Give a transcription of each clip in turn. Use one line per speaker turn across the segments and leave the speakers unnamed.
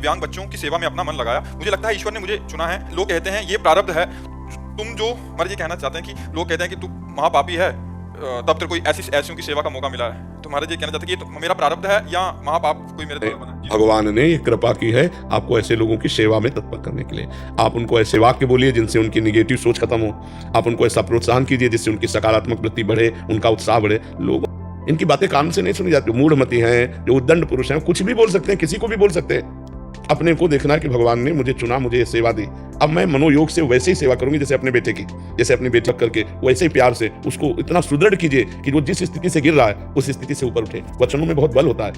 दिव्यांग बच्चों की सेवा में अपना मन लगाया। मुझे लगता है ईश्वर ने मुझे चुना है। लोग कहते हैं ये प्रारब्ध है। तुम जो महाराज जी कहना चाहते हैं कि लोग कहते हैं कि तू महापापी है, तब तेरे कोई ऐसियों की सेवा का मौका मिला है, तो महाराज जी कहना चाहते हैं कि ये तो मेरा प्रारब्ध है या महापाप कोई मेरे द्वारा बना?
भगवान ने ये कृपा की है आपको ऐसे लोगों की सेवा में तत्पर करने के लिए। आप उनको ऐसे वाक्य बोलिए जिनसे उनकी निगेटिव सोच खत्म हो। आप उनको ऐसा प्रोत्साहन कीजिए जिससे उनकी सकारात्मक वृत्ति बढ़े, उनका उत्साह बढ़े। लोग इनकी बातें कान से नहीं सुनी जाती। मूढ़मती हैं, जो उद्दंड पुरुष हैं, कुछ भी बोल सकते हैं, किसी को भी बोल सकते हैं। अपने को देखना है कि भगवान ने मुझे चुना, मुझे ये सेवा दी, अब मैं मनोयोग से वैसे ही सेवा करूंगी जैसे अपने बेटे की, जैसे अपनी बेटी करके वैसे ही प्यार से उसको इतना सुदृढ़ कीजिए कि वो जिस स्थिति से गिर रहा है उस स्थिति से ऊपर उठे। वचनों में बहुत बल होता है।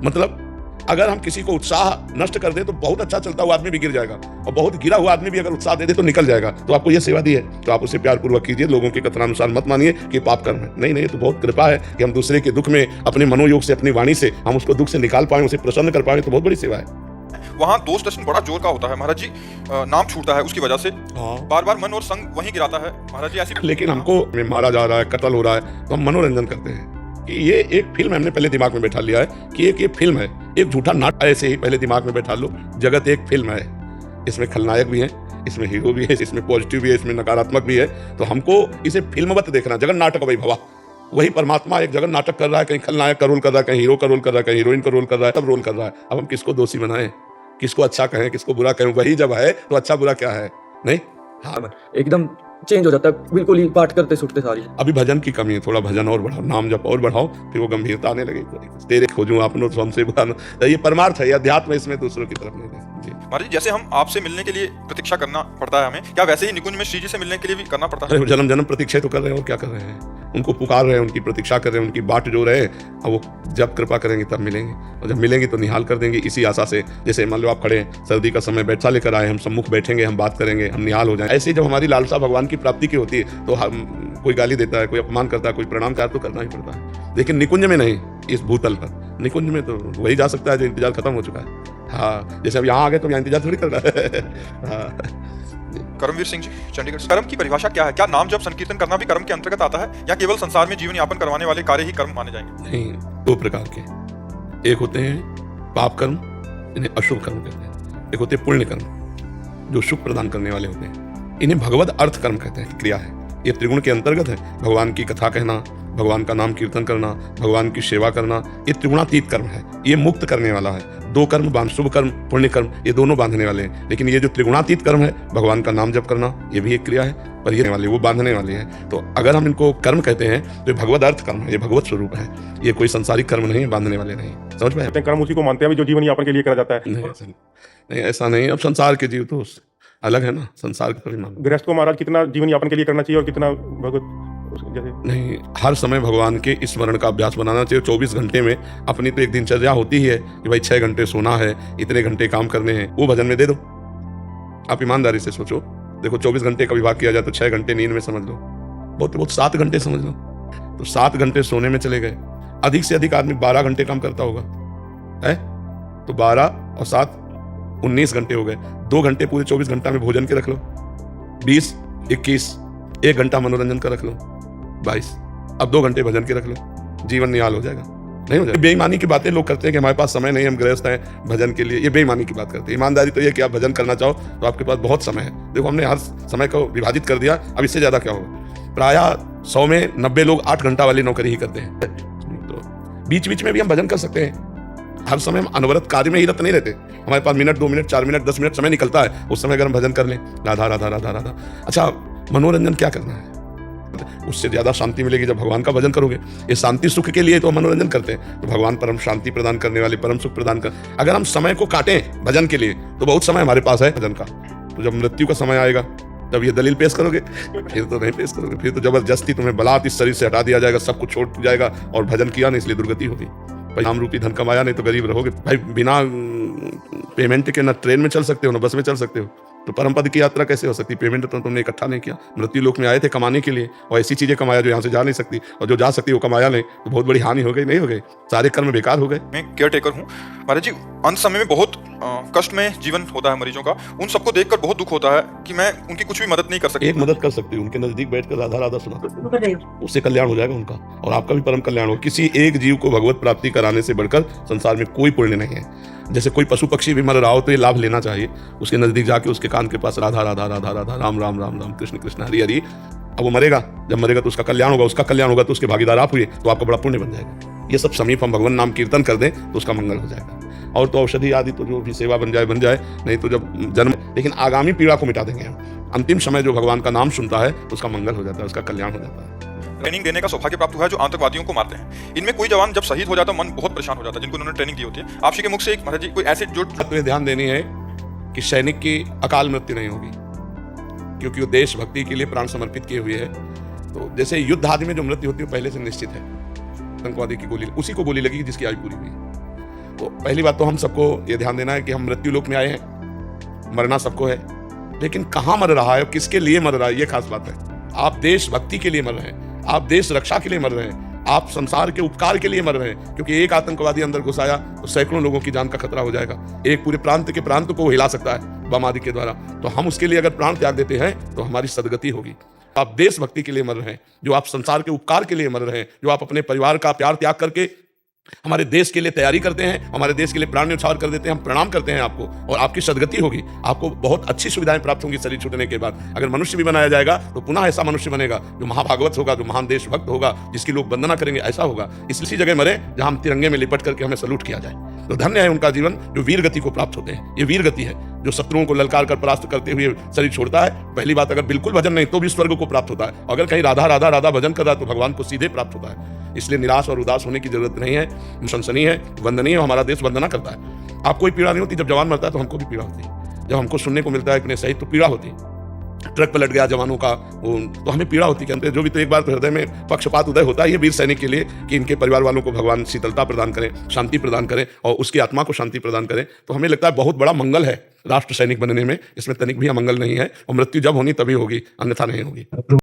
मतलब अगर हम किसी को उत्साह नष्ट कर दे तो बहुत अच्छा चलता हुआ आदमी भी गिर जाएगा, और बहुत गिरा हुआ आदमी भी अगर उत्साह दे दे तो निकल जाएगा। तो आपको ये सेवा दी है तो आप उसे प्यार पूर्वक कीजिए। लोगों के कथनानुसार मत मानिए कि पाप कर्म है। नहीं नहीं, तो बहुत कृपा है कि हम दूसरे के दुख में अपने मनोयोग से, अपनी वाणी से हम उसको दुख से निकाल पाए, उसे प्रसन्न कर पाए, तो बहुत बड़ी सेवा है।
वहाँ दोष दर्शन बड़ा जोर का होता है महाराज जी, नाम छूटता है उसकी वजह से। बार बार मन और संग वहीं गिराता है महाराज जी। ऐसी
लेकिन हमको मारा जा रहा है, कत्ल हो रहा है, तो हम मनोरंजन करते हैं कि ये एक फिल्म है। हमने पहले दिमाग में बैठा लिया है कि ये फिल्म है, एक झूठा नाटक। ऐसे ही पहले दिमाग में बैठा लो, जगत एक फिल्म है, इसमें खलनायक भी है, इसमें हीरो भी है, इसमें पॉजिटिव भी है, इसमें नकारात्मक भी है। तो हमको इसे फिल्मवत देखना। जगन नाटक भाई भवा, वही परमात्मा एक जगन नाटक कर रहा है। कहीं खलनायक का रोल कर रहा है, कहीं हीरो का रोल कर रहा है, कहीं हीरोइन का रोल कर रहा है, सब रोल कर रहा है। अब हम किसको दोषी बनाएं, किसको अच्छा कहें, किसको बुरा कहें? वही जब है तो अच्छा बुरा क्या है? नहीं, हाँ,
एकदम चेंज हो जाता है बिल्कुल ही, पाठ करते छूटते सारी।
अभी भजन की कमी है, थोड़ा भजन और बढ़ाओ, नाम जप और बढ़ाओ, फिर वो गंभीरता आने लगेगी। तेरे खोजूं आपनो तो हमसे बुरा न। ये परमार्थ है, ये अध्यात्म है, इसमें दूसरों की तरफ नहीं देखना।
महाराज जी, जैसे हम आपसे मिलने के लिए प्रतीक्षा करना पड़ता है हमें, क्या वैसे ही निकुंज में श्री जी से मिलने के लिए भी करना पड़ता है?
जन्म जन्म प्रतीक्षा तो कर रहे हैं, और क्या कर रहे हैं? उनको पुकार रहे हैं, उनकी प्रतीक्षा कर रहे हैं, उनकी बाट जो रहे। अब वो जब कृपा करेंगे तब मिलेंगे, और जब मिलेंगे तो निहाल कर देंगे इसी आशा से। जैसे मान लो आप खड़े हैं, सर्दी का समय, बैठा लेकर आए, हम सम्मुख बैठेंगे, हम बात करेंगे, हम निहाल हो जाएं। ऐसे जब हमारी लालसा भगवान की प्राप्ति की होती है तो हम, कोई गाली देता है, कोई अपमान करता है, कोई प्रणाम करता है, तो करना ही पड़ता है। लेकिन निकुंज में नहीं, इस भूतल पर। निकुंज में तो वही जा सकता है जो इंतजार खत्म हो चुका है। हाँ, जैसे अब यहाँ आ गए तो यहाँ इंतजार थोड़ी कर रहा है। हाँ।
कर्मवीर सिंह जी, चंडीगढ़। कर्म की परिभाषा क्या है? क्या नाम जप संकीर्तन करना भी कर्म के अंतर्गत आता है, या केवल संसार में जीवन यापन करवाने वाले कार्य ही कर्म माने जाएंगे?
नहीं, दो प्रकार के। एक होते हैं पाप कर्म, इन्हें अशुभ कर्म कहते हैं। एक होते हैं पुण्य कर्म, जो सुख प्रदान करने वाले होते हैं। इन्हें भगवद अर्थ कर्म कहते हैं, क्रिया है। ये त्रिगुण के अंतर्गत है। भगवान की कथा कहना, भगवान का नाम कीर्तन करना, भगवान की सेवा करना, ये त्रिगुणातीत कर्म है। ये मुक्त करने वाला है। दो कर्म बांध, शुभ कर्म, पुण्य कर्म, ये दोनों बांधने वाले हैं। लेकिन ये जो त्रिगुणातीत कर्म है, भगवान का नाम जप करना, ये भी एक क्रिया है, पर ये वाले वो बांधने वाले हैं। तो अगर हम इनको कर्म कहते हैं तो ये भगवद अर्थ कर्म है, ये भगवत स्वरूप है। ये कोई संसारिक कर्म नहीं है, बांधने वाले नहीं। समझ में?
कर्म उसी को मानते हैं जो जीवन यापन के लिए करा जाता है।
नहीं, ऐसा नहीं। अब संसार के जीव तो अलग है ना, संसार के परिमाण।
गृहस्थ को महाराज कितना जीवन यापन के लिए करना चाहिए और कितना भगवत जैसे?
नहीं, हर समय भगवान के स्मरण का अभ्यास बनाना चाहिए। 24 घंटे में अपनी तो एक दिनचर्या होती ही है कि भाई 6 घंटे सोना है, इतने घंटे काम करने हैं, वो भजन में दे दो। आप ईमानदारी से सोचो, देखो 24 घंटे का विभाग किया जाए तो 6 घंटे नींद में समझ लो, बहुत 7 घंटे समझ लो, तो 7 घंटे सोने में चले गए। अधिक से अधिक आदमी 12 घंटे काम करता होगा, है तो 12 और 7 19 घंटे हो गए। 2 घंटे पूरे 24 घंटा में भोजन के रख लो, 20 21, 1 घंटा मनोरंजन का रख लो, 22, अब 2 घंटे भजन के रख लो, जीवन निहाल हो जाएगा। नहीं हो जाएगा। बेईमानी की बातें लोग करते हैं कि हमारे पास समय नहीं, हम गृहस्थ हैं भजन के लिए, ये बेईमानी की बात करते हैं। ईमानदारी तो ये कि आप भजन करना चाहो तो आपके पास बहुत समय है। देखो, हमने हर समय को विभाजित कर दिया, अब इससे ज्यादा क्या होगा? प्राय 100 में 90 लोग 8 घंटा वाली नौकरी ही करते हैं। तो बीच बीच में भी हम भजन कर सकते हैं। हर समय हम अनवरत कार्य में ही रत नहीं रहते। हमारे पास मिनट, 2 मिनट, 4 मिनट, 10 मिनट समय निकलता है, उस समय अगर हम भजन कर लें, राधा राधा राधा राधा। अच्छा, मनोरंजन क्या करना है? उससे ज्यादा शांति मिलेगी जब भगवान का भजन करोगे। ये शांति सुख के लिए तो मनोरंजन करते हैं, तो भगवान परम शांति प्रदान करने वाले, परम सुख प्रदान कर। अगर हम समय को काटें भजन के लिए तो बहुत समय हमारे पास है भजन का। तो जब मृत्यु का समय आएगा तब ये दलील पेश करोगे? फिर तो नहीं पेश करोगे। फिर तो जबरदस्ती तुम्हें बलात् इस शरीर से हटा दिया जाएगा, सब कुछ छोड़ जाएगा, और भजन किया नहीं इसलिए दुर्गति होगी। भाई, नाम रूपी धन कमाया नहीं तो गरीब रहोगे। भाई, बिना पेमेंट के न ट्रेन में चल सकते हो, न बस में चल सकते हो, तो परम पद की यात्रा कैसे हो सकती? पेमेंट तो तुमने इकट्ठा नहीं किया। मृत्यु लोक में आए थे कमाने के लिए, और ऐसी चीजें कमाया जो यहाँ से जा नहीं सकती, और जो जा सकती वो कमाया नहीं, तो बहुत बड़ी हानि हो गई। नहीं हो गई, सारे कर्म बेकार हो गए।
मैं केयर टेकर हूँ महाराज जी। अंत समय में बहुत कष्ट में जीवन होता है मरीजों का, उन सबको देखकर बहुत दुख होता है कि मैं उनकी कुछ भी मदद नहीं कर सकती।
एक मदद कर सकती हूँ, उनके नजदीक बैठकर राधा राधा सुना दो, उससे कल्याण हो जाएगा उनका और आपका भी परम कल्याण हो। किसी एक जीव को भगवत प्राप्ति कराने से बढ़कर संसार में कोई पुण्य नहीं है। जैसे कोई पशु पक्षी भी मर रहा हो तो ये लाभ लेना चाहिए, उसके नजदीक जाके उसके कान के पास राधा राधा राधा राधा, राम राम राम राम, कृष्ण कृष्ण हरि हरि। अब वो मरेगा, जब मरेगा तो उसका कल्याण होगा, उसका कल्याण होगा तो उसके भागीदार आप हुए, तो आपका बड़ा पुण्य बन जाएगा। ये सब समीप हम भगवान नाम कीर्तन कर दें तो उसका मंगल हो जाएगा। और तो औषधि आदि तो जो भी सेवा बन जाए, नहीं तो जब जन्म, लेकिन आगामी पीड़ा को मिटा देंगे हम। अंतिम समय जो भगवान का नाम सुनता है तो उसका मंगल हो जाता है, उसका कल्याण हो जाता है।
ट्रेनिंग देने का सौभाग्य प्राप्त हुआ है जो आतंकवादियों को मारते हैं। इनमें कोई जवान जब शहीद हो जाता है मन बहुत परेशान हो जाता है, जिनको उन्होंने ट्रेनिंग दी होती है। आप जी के मुख से एक महाराज जी कोई ऐसे जो
बात में ध्यान देनी है कि सैनिक की अकाल मृत्यु नहीं होगी, क्योंकि वो देशभक्ति के लिए प्राण समर्पित किए हुए है। तो जैसे युद्ध आदि में जो मृत्यु होती है पहले से निश्चित है, आतंकवादी की गोली उसी को गोली लगी जिसकी आयु पूरी हुई। तो पहली बात तो हम सबको ये ध्यान देना है कि हम मृत्यु लोक में आए हैं, मरना सबको है, लेकिन कहाँ मर रहा है और किसके लिए मर रहा है ये खास बात है। आप देशभक्ति के लिए मर रहे हैं, आप देश रक्षा के लिए मर रहे हैं, आप संसार के उपकार के लिए मर रहे हैं। क्योंकि एक आतंकवादी अंदर घुस आया तो सैकड़ों लोगों की जान का खतरा हो जाएगा, एक पूरे प्रांत को हिला सकता है बम आदि के द्वारा। तो हम उसके लिए अगर प्राण त्याग देते हैं तो हमारी सदगति होगी। आप देशभक्ति के लिए मर रहे हैं, जो आप संसार के उपकार के लिए मर रहे हैं, जो आप अपने परिवार का प्यार त्याग करके हमारे देश के लिए तैयारी करते हैं, हमारे देश के लिए प्राण न्यौछावर कर देते हैं, हम प्रणाम करते हैं आपको और आपकी सदगति होगी। आपको बहुत अच्छी सुविधाएं प्राप्त होंगी शरीर छूटने के बाद। अगर मनुष्य भी बनाया जाएगा तो पुनः ऐसा मनुष्य बनेगा जो महाभागवत होगा, जो महान देशभक्त होगा, जिसकी लोग वंदना करेंगे, ऐसा होगा। इसी जगह मरे जहां हम तिरंगे में लिपट करके हमें सलूट किया जाए। तो धन्य है उनका जीवन जो वीर गति को प्राप्त होते हैं। ये वीर गति है जो शत्रुओं को ललकार कर परास्त करते हुए शरीर छोड़ता है। पहली बात, अगर बिल्कुल भजन नहीं तो भी स्वर्ग को प्राप्त होता है। अगर कहीं राधा राधा राधा भजन कर रहा है तो भगवान को सीधे प्राप्त होता है। इसलिए निराश और उदास होने की जरूरत नहीं है, प्रशंसनीय है, वंदनीय है, हमारा देश वंदना करता है। आपको कोई पीड़ा नहीं होती, जब जवान मरता है तो हमको भी पीड़ा होती है। जब हमको सुनने को मिलता है कि शहीद तो पीड़ा होती है, ट्रक पलट गया जवानों का, तो हमें पीड़ा होती है। जो भी तो एक बार तो हृदय में पक्षपात उदय होता है ये वीर सैनिक के लिए कि इनके परिवार वालों को भगवान शीतलता प्रदान करें, शांति प्रदान करें और उसकी आत्मा को शांति प्रदान करें। तो हमें लगता है बहुत बड़ा मंगल है राष्ट्र सैनिक बनने में, इसमें तनिक भी अमंगल नहीं है। और मृत्यु जब होनी तभी होगी, अन्यथा नहीं होगी।